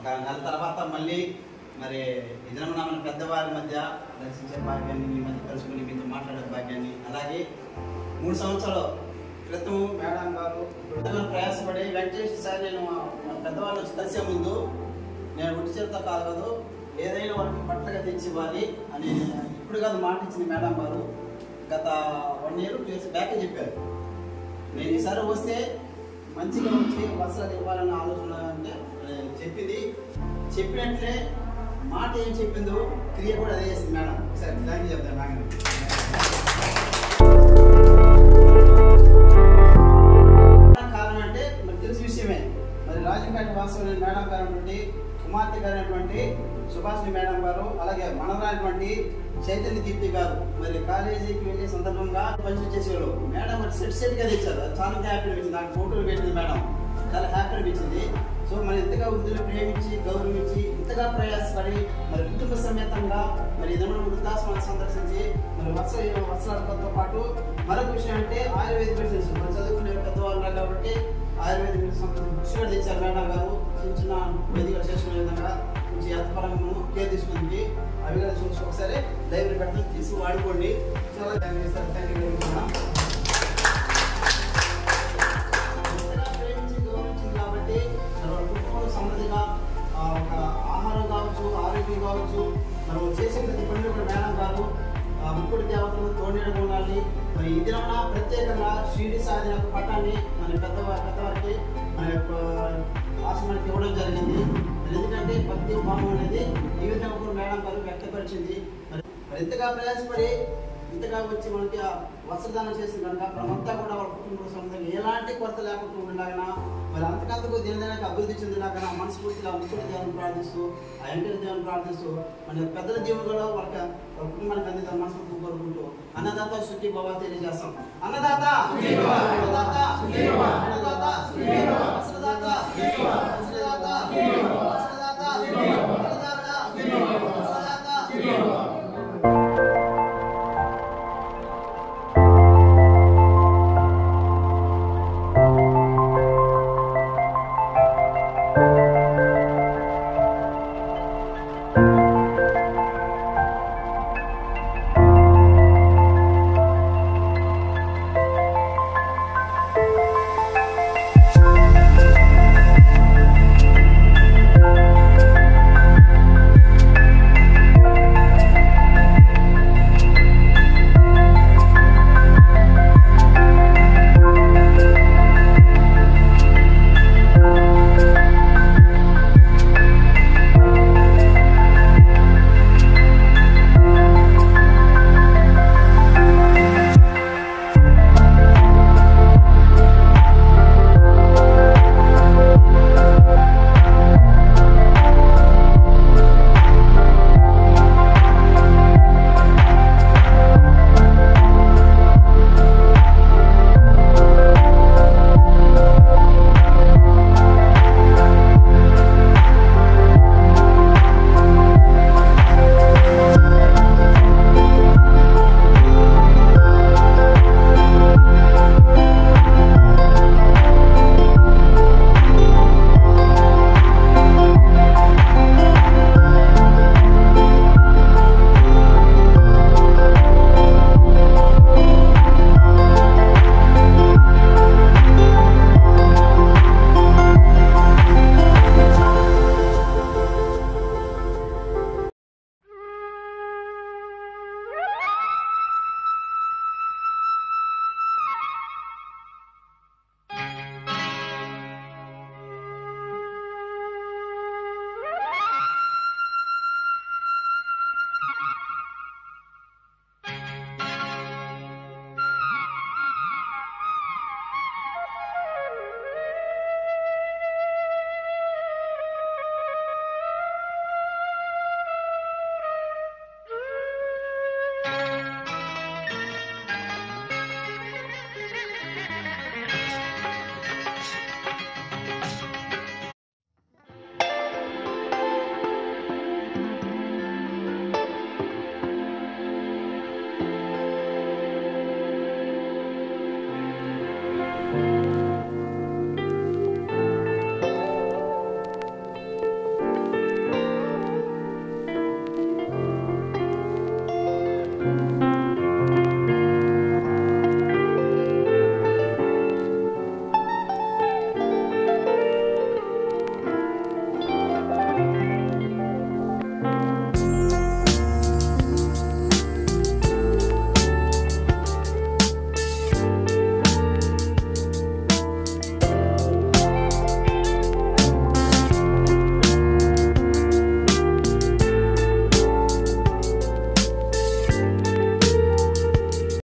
నెల తర్వాత మళ్ళీ మరి ఇద్దరు మన పెద్దవారి మధ్య దర్శించే భాగ్యాన్ని, మీ మధ్య కలుసుకుని మీతో మాట్లాడే భాగ్యాన్ని, అలాగే 3 సంవత్సరాల క్రితం మేడం గారు ప్రయాసపడి వెంకటేశ్వర సార్ నేను పెద్దవాళ్ళు వచ్చి కలిసే ముందు నేను ఒట్టి చేత కాదు ఏదైనా వాళ్ళకి బట్టలుగా తెచ్చి ఇవ్వాలి అని ఇప్పుడు కాదు మాట ఇచ్చింది మేడం గారు. గత 1 year 2 years బ్యాకే చెప్పారు. నేను ఈసారి వస్తే మంచిగా వచ్చి వస్త్రాలు ఇవ్వాలన్న ఆలోచన అంటే చెప్పింది. చెప్పినట్లే మాట ఏం చెప్పిందో క్రియ కూడా అదే చేసింది మేడం. ఒకసారి థ్యాంక్ యూ చెప్తాను మేడం. కారణం అంటే మరి తెలిసిన విషయమే. మరి రాజంపేట వాస్తవం మేడం గారు అటువంటి కుమార్తె గారు అయినటువంటి సుభాషిణి మేడం గారు, అలాగే మనవరానటువంటి చైతన్య దీప్తి గారు మరి కాలేజీకి వెళ్ళే సందర్భంగా పని చేసేవాళ్ళు. మేడం మరి సెట్గా తెచ్చారు. చాలా హ్యాపీ అనిపించింది. నాకు ఫోటోలు పెట్టింది మేడం, చాలా హ్యాపీ అనిపించింది. సో మరి ఇంతగా వృద్ధులు ప్రేమించి గౌరవించి ఇంతగా ప్రయాసపడి మరి కుటుంబ సమేతంగా మరి ఏదైనా వృద్ధాశ్రమాన్ని సందర్శించి మరి వస్త్రాలతో పాటు మరొక విషయం అంటే ఆయుర్వేదిక్ మెడిసిన్స్ మరి చదువుకునే పెద్దవాళ్ళు కాబట్టి ఆయుర్వేదిక్ మెడిసిన్స్ కూడా తెచ్చారు మేడం గారు. చిన్న చిన్న వేదికలు చేసుకునే విధంగా కొంచెం ఎంతపరంగా కేర్ తీసుకుంది. అవి కూడా చూసి ఒకసారి లైబ్రరీ పెట్టడం తీసి వాడుకోండి. చాలా thank you sir. Thank you very much madam. సమృద్ధిగా ఒక ఆహారం కావచ్చు, ఆరోగ్యం కావచ్చు, మనం చేసే ప్రతి పనిలో కూడా మేడం గారు ముక్కుడి దేవతలు తోడేడుగా ఉండాలి. మరి ఈ దిన ప్రత్యేకంగా షిరిడి సాధన పట్టాన్ని మన పెద్దవారికి మన యొక్క ఆశ్రమానికి ఇవ్వడం జరిగింది. ఎందుకంటే భక్తి భావం అనేది ఈ విధంగా కూడా మేడం గారు వ్యక్తపరిచింది. మరి ఇంతగా ప్రయాసపడి ఇంతగా వచ్చి మనకి వస్త్రదానం చేసిన కనుక మనమంతా కూడా వాళ్ళ కుటుంబ సంబంధంగా ఎలాంటి కొరత లేకుండా ఉండలాగా మరి అంతకంతకు దినదినానికి అభివృద్ధి చెందినాక మనస్ఫూర్తిగా ముక్కుడి దేవుని ప్రార్థిస్తూ ఆ వెంకట దేవుని ప్రార్థిస్తూ మన పెద్దల దేవుడు కూడా వాళ్ళ కుటుంబానికి అందించాలని మనస్ఫూర్తిగా కోరుకుంటూ అన్నదాత శుద్ధి బాబా తెలియజేస్తాం. అన్నదాత